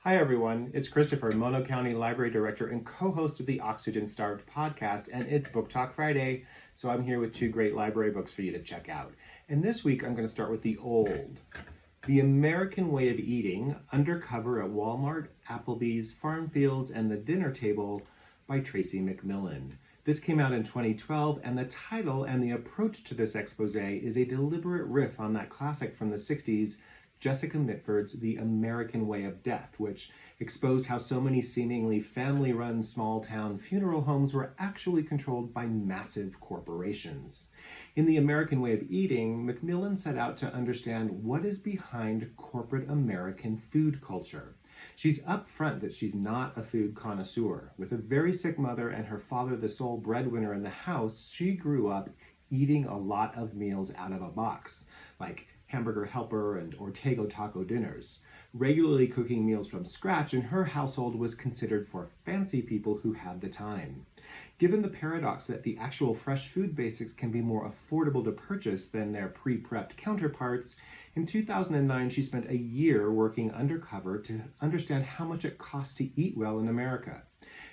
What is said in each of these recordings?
Hi everyone, it's Christopher, Mono County Library Director and co-host of the Oxygen Starved podcast, and it's Book Talk Friday, so I'm here with two great library books for you to check out. And this week I'm going to start with The Old, The American Way of Eating, Undercover at Walmart, Applebee's, Farm Fields, and the Dinner Table by Tracy McMillan. This came out in 2012, and the title and the approach to this expose is a deliberate riff on that classic from the 60s, Jessica Mitford's The American Way of Death, which exposed how so many seemingly family-run small-town funeral homes were actually controlled by massive corporations. In The American Way of Eating, McMillan set out to understand what is behind corporate American food culture. She's upfront that she's not a food connoisseur. With a very sick mother and her father the sole breadwinner in the house, she grew up eating a lot of meals out of a box, like Hamburger Helper and Ortego taco dinners. Regularly cooking meals from scratch in her household was considered for fancy people who had the time. Given the paradox that the actual fresh food basics can be more affordable to purchase than their pre-prepped counterparts, in 2009 she spent a year working undercover to understand how much it costs to eat well in America.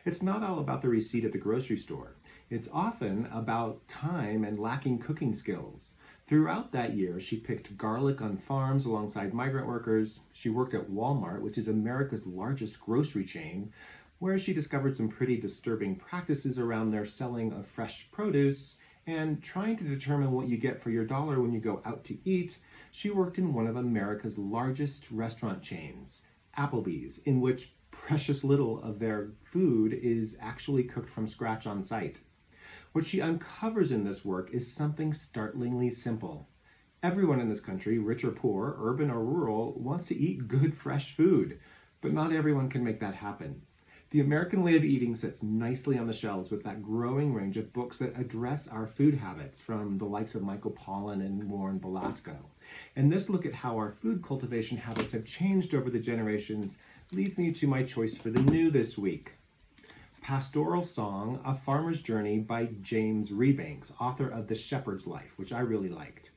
It's not all about the receipt at the grocery store. It's often about time and lacking cooking skills. Throughout that year, she picked garlic on farms alongside migrant workers. She worked at Walmart, which is America's largest grocery chain, where she discovered some pretty disturbing practices around their selling of fresh produce. And trying to determine what you get for your dollar when you go out to eat, she worked in one of America's largest restaurant chains, Applebee's, in which precious little of their food is actually cooked from scratch on site. What she uncovers in this work is something startlingly simple. Everyone in this country, rich or poor, urban or rural, wants to eat good, fresh food, but not everyone can make that happen. The American Way of Eating sits nicely on the shelves with that growing range of books that address our food habits, from the likes of Michael Pollan and Warren Belasco. And this look at how our food cultivation habits have changed over the generations leads me to my choice for the new this week. Pastoral Song, A Farmer's Journey by James Rebanks, author of The Shepherd's Life, which I really liked.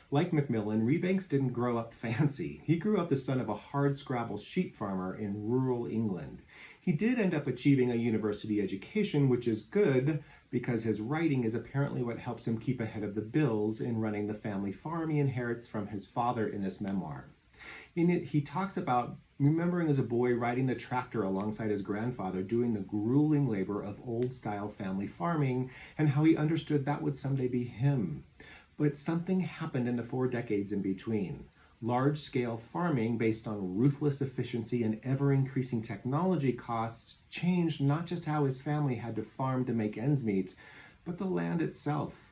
Like McMillan, Rebanks didn't grow up fancy. He grew up the son of a hardscrabble sheep farmer in rural England. He did end up achieving a university education, which is good because his writing is apparently what helps him keep ahead of the bills in running the family farm he inherits from his father in this memoir. In it, he talks about remembering as a boy riding the tractor alongside his grandfather doing the grueling labor of old-style family farming and how he understood that would someday be him. But something happened in the 4 decades in between. Large-scale farming based on ruthless efficiency and ever-increasing technology costs changed not just how his family had to farm to make ends meet, but the land itself.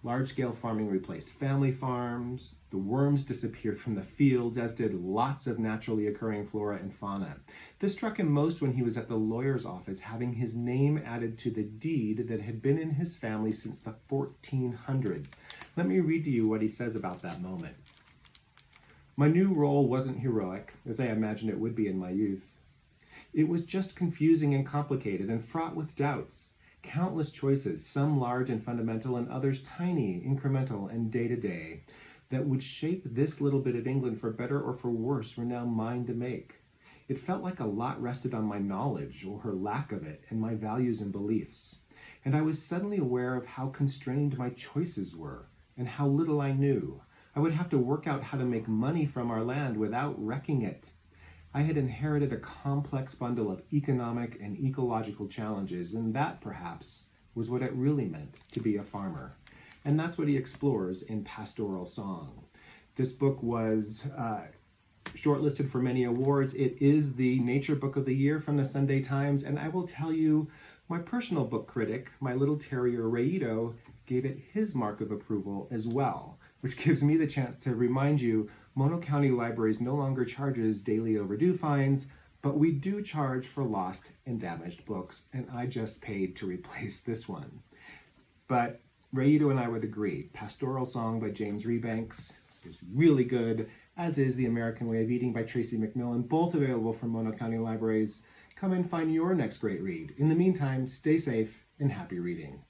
Large-scale farming replaced family farms, the worms disappeared from the fields, as did lots of naturally occurring flora and fauna. This struck him most when he was at the lawyer's office having his name added to the deed that had been in his family since the 1400s. Let me read to you what he says about that moment. My new role wasn't heroic, as I imagined it would be in my youth. It was just confusing and complicated and fraught with doubts. Countless choices, some large and fundamental and others tiny, incremental, and day-to-day, that would shape this little bit of England for better or for worse were now mine to make. It felt like a lot rested on my knowledge, or her lack of it, and my values and beliefs. And I was suddenly aware of how constrained my choices were, and how little I knew. I would have to work out how to make money from our land without wrecking it. I had inherited a complex bundle of economic and ecological challenges, and that, perhaps, was what it really meant to be a farmer. And that's what he explores in Pastoral Song. This book was shortlisted for many awards. It is the Nature Book of the Year from the Sunday Times, and I will tell you, my personal book critic, my little terrier Rayito, gave it his mark of approval as well, which gives me the chance to remind you, Mono County Libraries no longer charges daily overdue fines, but we do charge for lost and damaged books, and I just paid to replace this one. But Rayito and I would agree, Pastoral Song by James Rebanks is really good, as is The American Way of Eating by Tracy McMillan, both available from Mono County Libraries. Come and find your next great read. In the meantime, stay safe and happy reading.